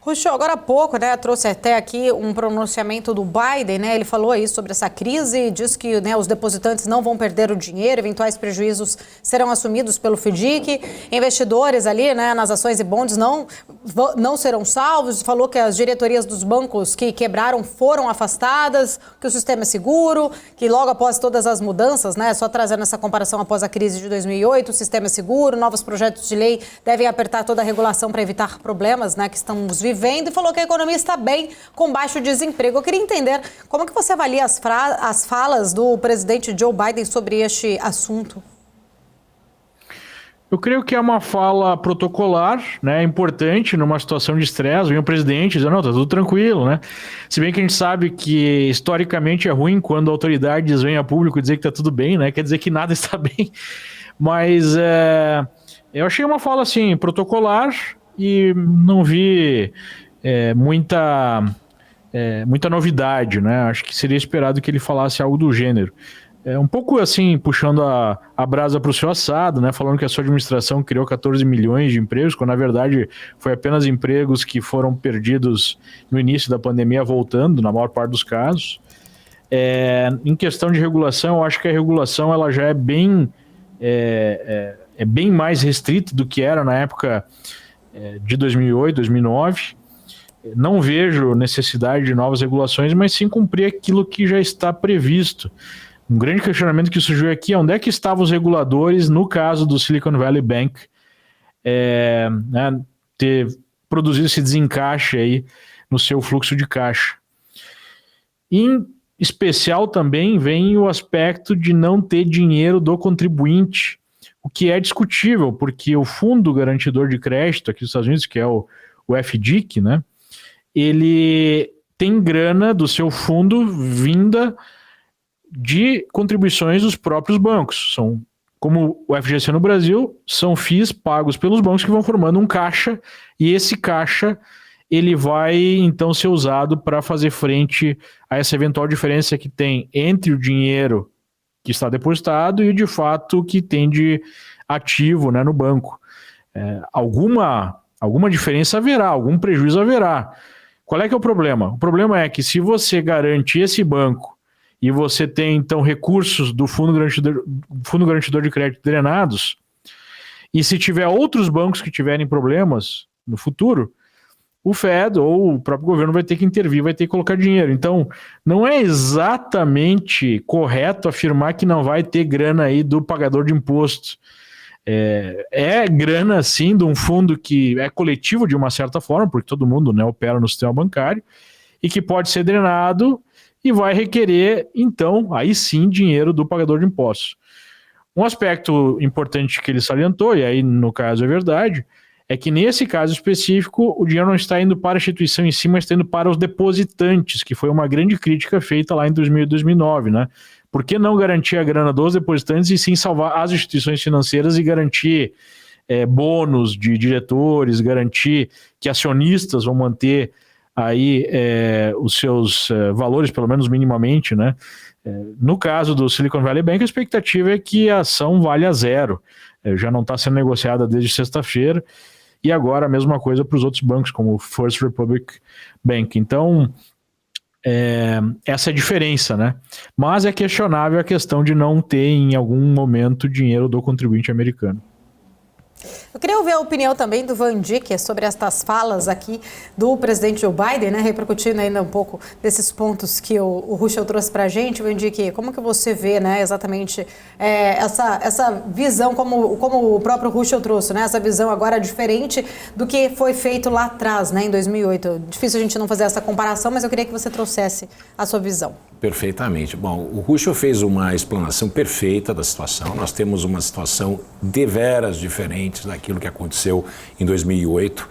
Ruxo, agora há pouco, trouxe até aqui um pronunciamento do Biden, Ele falou aí sobre essa crise, diz que os depositantes não vão perder o dinheiro, eventuais prejuízos serão assumidos pelo FDIC, investidores ali, nas ações e bonds não serão salvos, falou que as diretorias dos bancos que quebraram foram afastadas, que o sistema é seguro, que logo após todas as mudanças, só trazendo essa comparação após a crise de 2008, o sistema é seguro, novos projetos de lei devem apertar toda a regulação para evitar problemas, que estamos vivendo, e falou que a economia está bem com baixo desemprego. Eu queria entender como que você avalia as falas do presidente Joe Biden sobre este assunto. Eu creio que é uma fala protocolar, importante numa situação de estresse. Vem o presidente dizendo, não, tá tudo tranquilo, Se bem que a gente sabe que historicamente é ruim quando autoridades vêm a público dizer que tá tudo bem, quer dizer que nada está bem. Mas eu achei uma fala assim, protocolar, e não vi muita novidade, Acho que seria esperado que ele falasse algo do gênero. Um pouco assim, puxando a brasa para o seu assado, falando que a sua administração criou 14 milhões de empregos, quando na verdade foi apenas empregos que foram perdidos no início da pandemia, voltando, na maior parte dos casos. Em questão de regulação, eu acho que a regulação ela já é bem mais restrita do que era na época de 2008, 2009. Não vejo necessidade de novas regulações, mas sim cumprir aquilo que já está previsto. Um grande questionamento que surgiu aqui é onde é que estavam os reguladores no caso do Silicon Valley Bank ter produzido esse desencaixe aí no seu fluxo de caixa. Em especial também vem o aspecto de não ter dinheiro do contribuinte, o que é discutível, porque o Fundo Garantidor de Crédito aqui dos Estados Unidos, que é o FDIC, ele tem grana do seu fundo vinda de contribuições dos próprios bancos. São, como o FGC no Brasil, são FIIs pagos pelos bancos que vão formando um caixa, e esse caixa ele vai então ser usado para fazer frente a essa eventual diferença que tem entre o dinheiro que está depositado e de fato que tem de ativo no banco. Alguma diferença haverá, algum prejuízo haverá. Qual é que é o problema? O problema é que se você garante esse banco e você tem então recursos do Fundo Garantidor de Crédito drenados, e se tiver outros bancos que tiverem problemas no futuro, o Fed ou o próprio governo vai ter que intervir, vai ter que colocar dinheiro. Então, não é exatamente correto afirmar que não vai ter grana aí do pagador de imposto. É grana, sim, de um fundo que é coletivo de uma certa forma, porque todo mundo opera no sistema bancário, e que pode ser drenado e vai requerer, então, aí sim, dinheiro do pagador de impostos. Um aspecto importante que ele salientou, e aí no caso é verdade, é que nesse caso específico o dinheiro não está indo para a instituição em si, mas está indo para os depositantes, que foi uma grande crítica feita lá em 2000 e 2009, Por que não garantir a grana dos depositantes e sim salvar as instituições financeiras e garantir bônus de diretores, garantir que acionistas vão manter aí os seus valores, pelo menos minimamente, No caso do Silicon Valley Bank, a expectativa é que a ação valha zero. Já não está sendo negociada desde sexta-feira, e agora a mesma coisa para os outros bancos, como o First Republic Bank. Então, essa é a diferença, Mas é questionável a questão de não ter em algum momento dinheiro do contribuinte americano. Eu queria ouvir a opinião também do Van Dijk sobre estas falas aqui do presidente Joe Biden, repercutindo ainda um pouco desses pontos que o Ruschel trouxe para a gente. Van Dijk, como que você vê exatamente essa visão, como o próprio Ruschel trouxe, essa visão agora diferente do que foi feito lá atrás, em 2008. Difícil a gente não fazer essa comparação, mas eu queria que você trouxesse a sua visão. Perfeitamente. Bom, o Ruschel fez uma explanação perfeita da situação. Nós temos uma situação deveras diferente daquilo que aconteceu em 2008.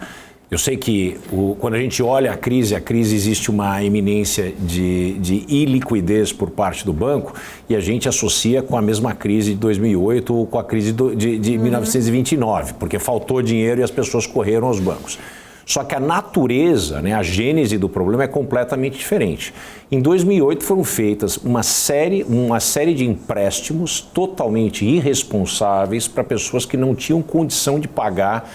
Eu sei que quando a gente olha a crise existe uma iminência de iliquidez por parte do banco, e a gente associa com a mesma crise de 2008 ou com a crise de 1929, porque faltou dinheiro e as pessoas correram aos bancos. Só que a natureza, a gênese do problema é completamente diferente. Em 2008 foram feitas uma série de empréstimos totalmente irresponsáveis para pessoas que não tinham condição de pagar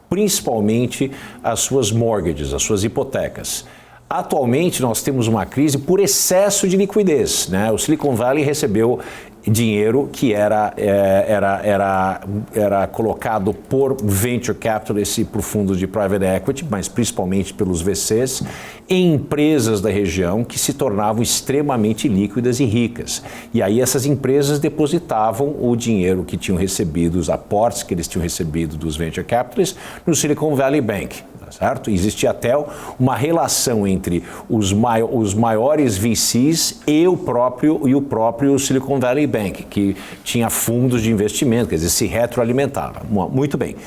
principalmente as suas mortgages, as suas hipotecas. Atualmente, nós temos uma crise por excesso de liquidez, né? O Silicon Valley recebeu dinheiro que era colocado por venture capitalists e por fundos de private equity, mas principalmente pelos VCs, em empresas da região que se tornavam extremamente líquidas e ricas. E aí essas empresas depositavam o dinheiro que tinham recebido, os aportes que eles tinham recebido dos venture capitalists no Silicon Valley Bank. Certo? Existia até uma relação entre os maiores VCs e o próprio Silicon Valley Bank, que tinha fundos de investimento, quer dizer, se retroalimentava. Muito bem.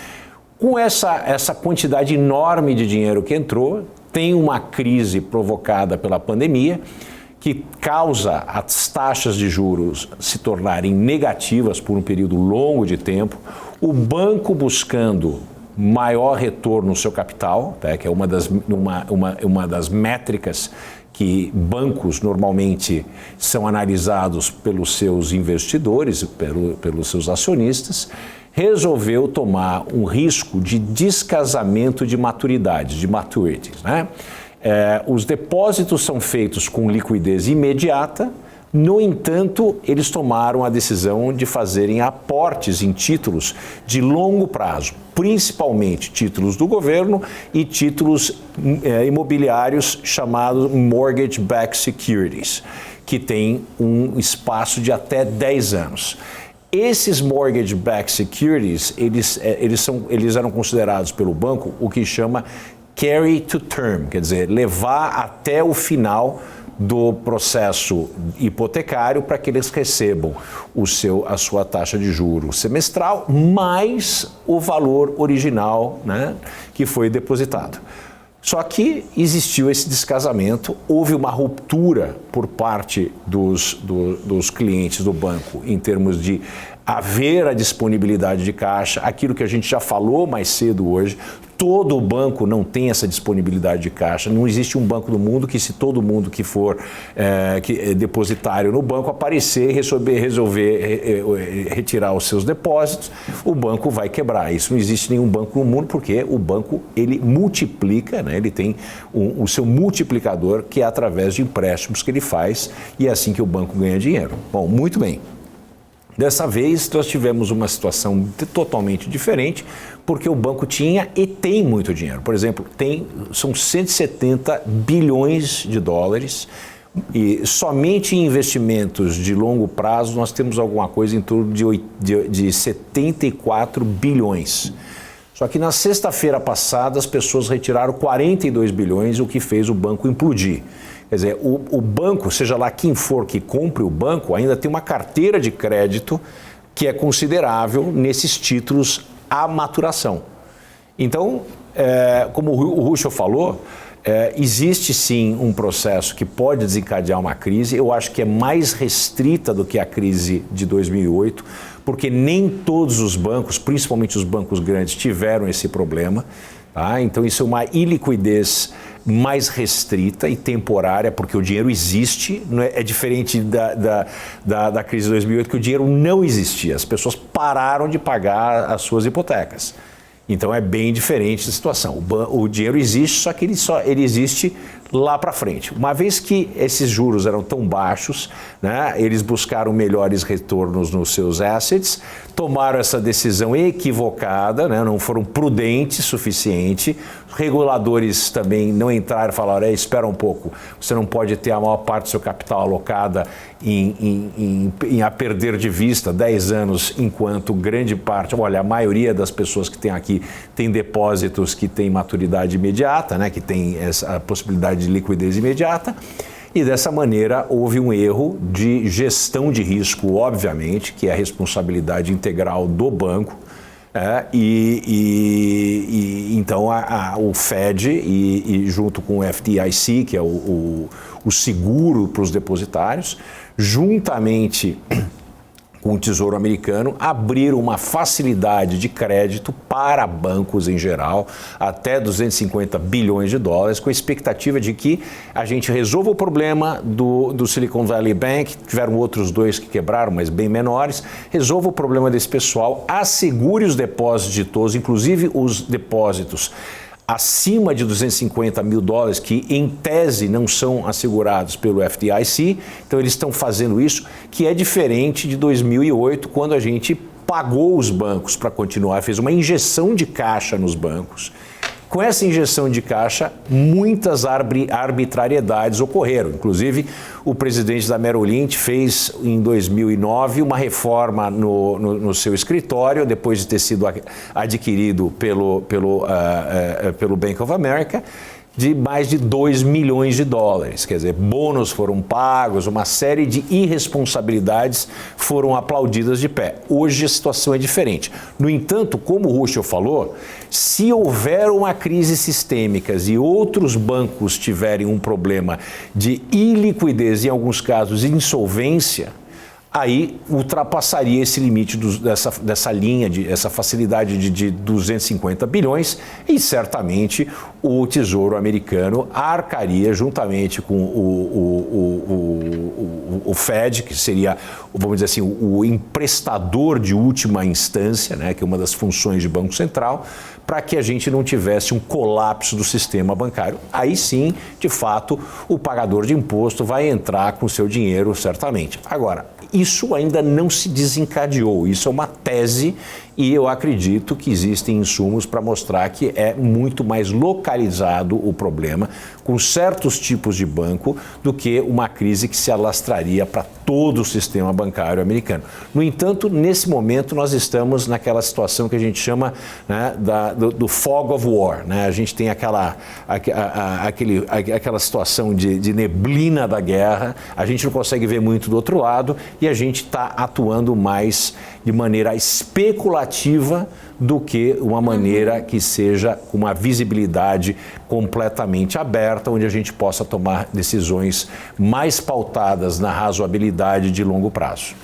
Com essa quantidade enorme de dinheiro que entrou, tem uma crise provocada pela pandemia, que causa as taxas de juros se tornarem negativas por um período longo de tempo, o banco buscando maior retorno no seu capital, tá? Que é uma das métricas que bancos normalmente são analisados pelos seus investidores, pelos seus acionistas, resolveu tomar um risco de descasamento de maturidade, de maturities, né? Os depósitos são feitos com liquidez imediata. No entanto, eles tomaram a decisão de fazerem aportes em títulos de longo prazo, principalmente títulos do governo e títulos imobiliários chamados Mortgage-Backed Securities, que têm um espaço de até 10 anos. Esses Mortgage-Backed Securities, eles eram considerados pelo banco o que chama carry to term, quer dizer, levar até o final do processo hipotecário para que eles recebam a sua taxa de juros semestral mais o valor original, né, que foi depositado. Só que existiu esse descasamento, houve uma ruptura por parte dos clientes do banco em termos de haver a disponibilidade de caixa, aquilo que a gente já falou mais cedo hoje. Todo banco não tem essa disponibilidade de caixa, não existe um banco no mundo que, se todo mundo que for depositário no banco aparecer e resolver retirar os seus depósitos, o banco vai quebrar. Isso não existe nenhum banco no mundo, porque o banco ele multiplica, né? Ele tem o seu multiplicador, que é através de empréstimos que ele faz, e é assim que o banco ganha dinheiro. Bom, muito bem. Dessa vez, nós tivemos uma situação totalmente diferente, porque o banco tinha e tem muito dinheiro. Por exemplo, são 170 bilhões de dólares, e somente em investimentos de longo prazo nós temos alguma coisa em torno de 74 bilhões. Só que na sexta-feira passada as pessoas retiraram 42 bilhões, o que fez o banco implodir. Quer dizer, o banco, seja lá quem for que compre o banco, ainda tem uma carteira de crédito que é considerável nesses títulos à maturação. Então, como o Ruschel falou, existe sim um processo que pode desencadear uma crise. Eu acho que é mais restrita do que a crise de 2008, porque nem todos os bancos, principalmente os bancos grandes, tiveram esse problema. Tá? Então isso é uma iliquidez mais restrita e temporária, porque o dinheiro existe, não é diferente da crise de 2008, que o dinheiro não existia, as pessoas pararam de pagar as suas hipotecas. Então é bem diferente a situação. O dinheiro existe, só que ele existe lá para frente. Uma vez que esses juros eram tão baixos, né, eles buscaram melhores retornos nos seus assets, tomaram essa decisão equivocada, né, não foram prudentes o suficiente. Os reguladores também não entraram e falaram, espera um pouco, você não pode ter a maior parte do seu capital alocada a perder de vista 10 anos, enquanto grande parte, a maioria das pessoas que tem aqui tem depósitos que têm maturidade imediata, né, que tem essa possibilidade de liquidez imediata, e dessa maneira houve um erro de gestão de risco, obviamente, que é a responsabilidade integral do banco, então o Fed e junto com o FDIC, que é o seguro para os depositários, juntamente com o Tesouro Americano, abrir uma facilidade de crédito para bancos em geral, até 250 bilhões de dólares, com a expectativa de que a gente resolva o problema do Silicon Valley Bank, tiveram outros 2 que quebraram, mas bem menores, resolva o problema desse pessoal, assegure os depósitos de todos, inclusive os depósitos acima de 250 mil dólares, que em tese não são assegurados pelo FDIC, então eles estão fazendo isso, que é diferente de 2008, quando a gente pagou os bancos para continuar, fez uma injeção de caixa nos bancos. Com essa injeção de caixa, muitas arbitrariedades ocorreram. Inclusive, o presidente da Merrill Lynch fez, em 2009, uma reforma no seu escritório, depois de ter sido adquirido pelo Bank of America, de mais de 2 milhões de dólares. Quer dizer, bônus foram pagos, uma série de irresponsabilidades foram aplaudidas de pé. Hoje a situação é diferente. No entanto, como o Ruschel falou, se houver uma crise sistêmica e outros bancos tiverem um problema de iliquidez, em alguns casos insolvência, aí ultrapassaria esse limite dessa linha, essa facilidade de 250 bilhões e certamente o Tesouro Americano arcaria juntamente com o Fed, que seria, vamos dizer assim, o emprestador de última instância, né, que é uma das funções de Banco Central, para que a gente não tivesse um colapso do sistema bancário. Aí sim, de fato, o pagador de imposto vai entrar com seu dinheiro, certamente. Agora, isso ainda não se desencadeou, isso é uma tese e eu acredito que existem insumos para mostrar que é muito mais localizado o problema com certos tipos de banco do que uma crise que se alastraria para todo o sistema bancário americano. No entanto, nesse momento nós estamos naquela situação que a gente chama, né, do fog of war, né? A gente tem aquela situação de neblina da guerra, a gente não consegue ver muito do outro lado e a gente está atuando mais de maneira especulativa do que uma maneira que seja com uma visibilidade completamente aberta, onde a gente possa tomar decisões mais pautadas na razoabilidade de longo prazo.